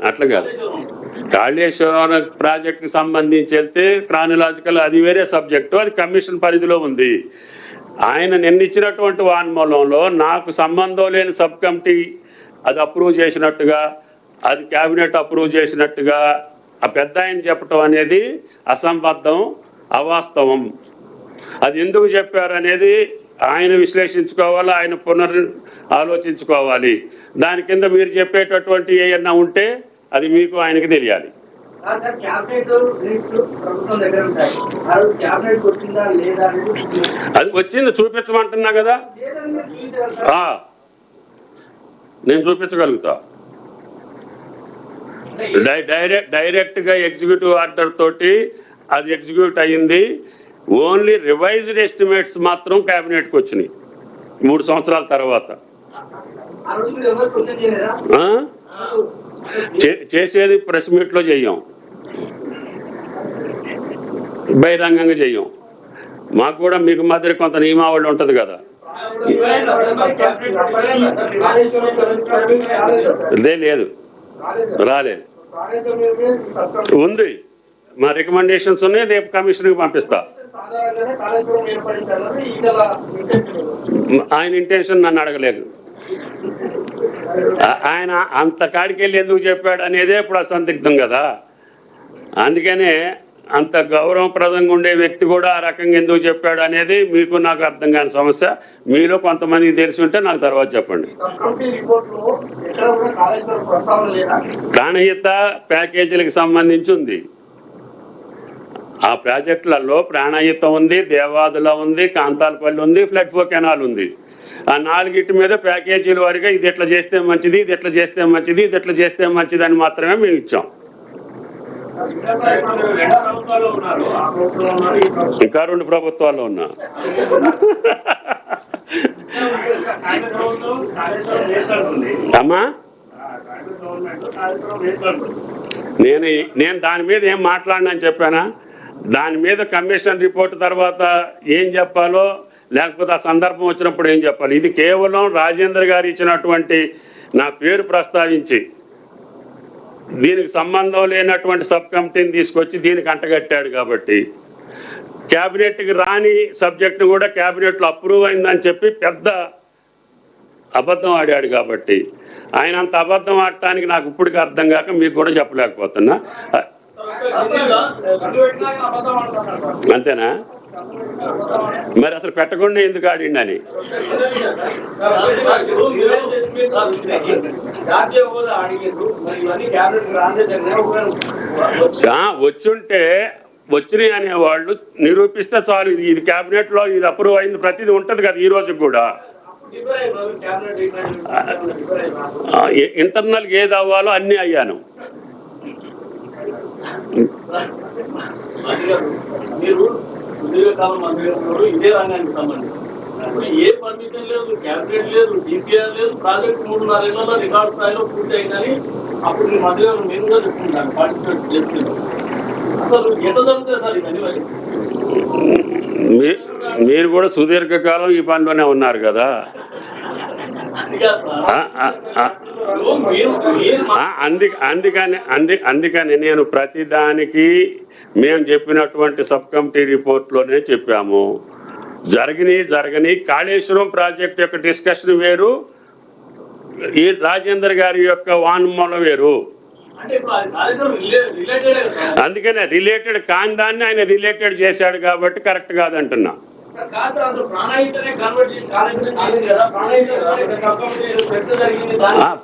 అట్లా కాదు. కాళేశ్వరం ప్రాజెక్టుకి సంబంధించి వెళ్తే క్రానలాజికల్ అది వేరే సబ్జెక్టు, అది కమిషన్ పరిధిలో ఉంది. ఆయన నిన్నిచ్చినటువంటి వాన్మూలంలో నాకు సంబంధం లేని సబ్ కమిటీ అది అప్రూవ్ చేసినట్టుగా, అది క్యాబినెట్ అప్రూవ్ చేసినట్టుగా ఆ పెద్ద ఆయన చెప్పటం అనేది అసంబద్ధం, అవాస్తవం. అది ఎందుకు చెప్పారు అనేది ఆయన విశ్లేషించుకోవాలి, ఆయన ఆలోచించుకోవాలి. దాని కింద మీరు చెప్పేటటువంటి ఏమన్నా ఉంటే అది మీకు ఆయనకి తెలియాలి. అది వచ్చింది చూపించమంటున్నా కదా, నేను చూపించగలుగుతా. డైరెక్ట్గా ఎగ్జిక్యూటివ్ ఆర్డర్ తోటి అది ఎగ్జిక్యూట్ అయ్యింది. ఓన్లీ రివైజ్డ్ ఎస్టిమేట్స్ మాత్రం క్యాబినెట్కి వచ్చినాయి 3 సంవత్సరాల తర్వాత. చేసేది ప్రెస్ మీట్లో చెయ్యం, బహిరంగంగా చెయ్యం. మాకు కూడా మీకు మాదిరి కొంత నియమావళి ఉంటుంది కదా. ఇదే లేదు, రాలేదు, ఉంది. మా రికమెండేషన్స్ ఉన్నాయి, రేపు కమిషన్కి పంపిస్తా. ఆయన ఇంటెన్షన్ నన్ను అడగలేదు. ఆయన అంత కాడికి వెళ్ళి ఎందుకు చెప్పాడు అనేదే ఇప్పుడు అసందిగ్ధం కదా. అందుకనే అంత గౌరవప్రదంగా ఉండే వ్యక్తి కూడా ఆ రకంగా ఎందుకు చెప్పాడు అనేది మీకు నాకు అర్థం కాని సమస్య. మీలో కొంతమందికి తెలిసి ఉంటే నాకు తర్వాత చెప్పండి. ప్రాణహిత ప్యాకేజీలకు సంబంధించి ఉంది. ఆ ప్రాజెక్టులలో ప్రాణహిత ఉంది, దేవాదుల ఉంది, కాంతాలపల్లి ఉంది, ఫ్లడ్ ఫ్లో కెనాల్ ఉంది. ఆ 4 మీద ప్యాకేజీల వారిగా ఇది ఎట్లా చేస్తే మంచిది, ఇది ఎట్లా చేస్తే మంచిది, ఇది ఎట్లా చేస్తే మంచిది అని మాత్రమే మేము ఇచ్చాం. ఇంకా 2 ప్రభుత్వాల్లో ఉన్నా. అమ్మా నేను దాని మీద ఏం మాట్లాడినని చెప్పానా? దాని మీద కమిషన్ రిపోర్ట్ తర్వాత ఏం చెప్పాలో, లేకపోతే ఆ సందర్భం వచ్చినప్పుడు ఏం చెప్పాలి. ఇది కేవలం రాజేంద్ర గారు ఇచ్చినటువంటి నా పేరు ప్రస్తావించి దీనికి సంబంధం లేనటువంటి సబ్ కమిటీని తీసుకొచ్చి దీనికి అంటగట్టాడు కాబట్టి, క్యాబినెట్కి రాని సబ్జెక్ట్ను కూడా క్యాబినెట్లో అప్రూవ్ అయిందని చెప్పి పెద్ద అబద్ధం ఆడాడు కాబట్టి, ఆయన అంత అబద్ధం ఆడటానికి నాకు ఇప్పటికీ అర్థం కాక మీకు కూడా చెప్పలేకపోతున్నా. అంతేనా? మరి అసలు పెట్టకుండా ఎందుకు ఆడిండని. వచ్చుంటే వచ్చినాయి అనేవాళ్ళు నిరూపిస్తే చాలు. ఇది క్యాబినెట్ లో ఇది అప్రూవ్ అయింది ప్రతిదీ ఉంటది కదా. ఈ రోజు కూడా ఇంటర్నల్ ఏది అవ్వాలో అన్ని అయ్యాను. ఇదే రంగానికి సంబంధించి ఏ పర్మిషన్ లేదు, క్యాబినెట్ లేదు, డిపిఆర్ లేదు, ప్రాజెక్ట్ 3.5 ఏళ్లలో రికార్డు స్థాయిలో పూర్తి అయిందని అప్పుడు మీ మధ్యలో నేను కూడా చెప్తున్నాను, పార్టిసిపేట్ చేస్తున్నాను. అసలు ఎట్లా జరుగుతుంది సార్ ఇవన్నీ? మీరు కూడా సుదీర్ఘకాలం ఈ పనిలోనే ఉన్నారు కదా. అందుకని నేను ప్రతిదానికి మేము చెప్పినటువంటి సబ్ కమిటీ రిపోర్ట్లోనే చెప్పాము. జరగని కాళేశ్వరం ప్రాజెక్ట్ యొక్క డిస్కషన్ వేరు, ఈ రాజేందర్ గారి యొక్క వాన్మూలం వేరు. అందుకనే రిలేటెడ్ కాని దాన్ని ఆయన రిలేటెడ్ చేశాడు కాబట్టి కరెక్ట్ కాదంటున్నా.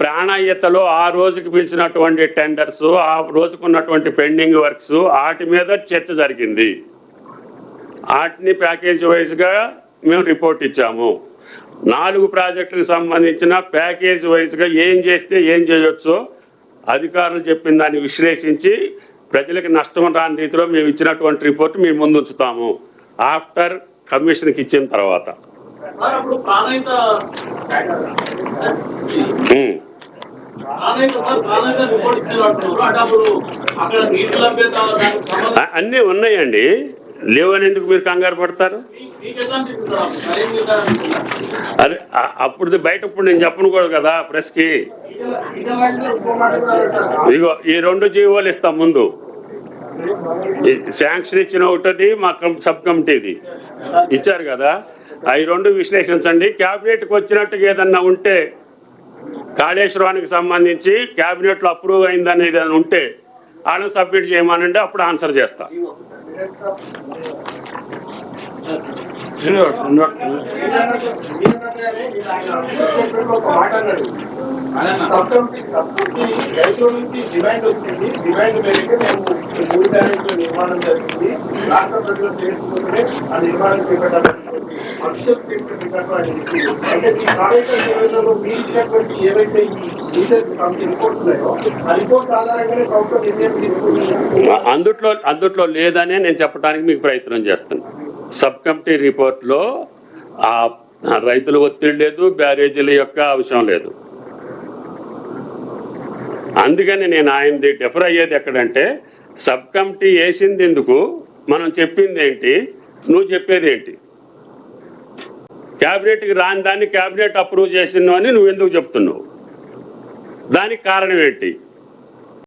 ప్రాణాయతలో ఆ రోజుకి పిలిచినటువంటి టెండర్స్, ఆ రోజుకున్నటువంటి పెండింగ్ వర్క్స్, వాటి మీద చర్చ జరిగింది. వాటిని ప్యాకేజ్ వైజ్ గా మేము రిపోర్ట్ ఇచ్చాము. 4 ప్రాజెక్టులకు సంబంధించిన ప్యాకేజ్ వైజ్ గా ఏం చేస్తే ఏం చేయొచ్చో అధికారులు చెప్పిన దాన్ని విశ్లేషించి ప్రజలకు నష్టం రాని రీతిలో మేము ఇచ్చినటువంటి రిపోర్ట్ మీ ముందు ఉంచుతాము ఆఫ్టర్ కమిషన్కి ఇచ్చిన తర్వాత. అన్నీ ఉన్నాయండి. లేవని ఎందుకు మీరు కంగారు పడతారు? అదే అప్పుడు బయట ఇప్పుడు నేను చెప్పను కూడా కదా ప్రెస్ కి. ఇగో ఈ 2 జీవోలు ఇస్తాం ముందు. శాంక్షన్ ఇచ్చిన ఒకటి మా సబ్ కమిటీది ఇచ్చారు కదా, అవి 2 విశ్లేషించండి. క్యాబినెట్కి వచ్చినట్టుగా ఏదన్నా ఉంటే కాళేశ్వరానికి సంబంధించి క్యాబినెట్ లో అప్రూవ్ అయిందనేది ఏదైనా ఉంటే వాళ్ళని సబ్మిట్ చేయమనండి, అప్పుడు ఆన్సర్ చేస్తా. నిర్మాణం జరిగింది, రాష్ట్ర ప్రజలు చేసుకుంటే ఆ నిర్మాణం చేపట్టాలని అంటే ఈ కార్యక్రమంలో మీరు ఇచ్చినటువంటి ఏవైతే ఈ రిపోర్ట్స్ ఉన్నాయో ఆ రిపోర్ట్స్ ఆధారంగానే ప్రభుత్వం నిర్ణయం తీసుకుంటుంది. అందుట్లో లేదనే నేను చెప్పడానికి మీకు ప్రయత్నం చేస్తాను. సబ్ కమిటీ రిపోర్ట్ లో ఆ రైతుల ఒత్తిడి లేదు, బ్యారేజీల యొక్క అవసరం లేదు. అందుకని నేను ఆయనది డిఫర్ అయ్యేది ఎక్కడంటే, సబ్ కమిటీ వేసింది ఎందుకు, మనం చెప్పింది ఏంటి, నువ్వు చెప్పేది ఏంటి? క్యాబినెట్కి రాని దాన్ని క్యాబినెట్ అప్రూవ్ చేసినావు అని నువ్వు ఎందుకు చెప్తున్నావు? దానికి కారణం ఏంటి?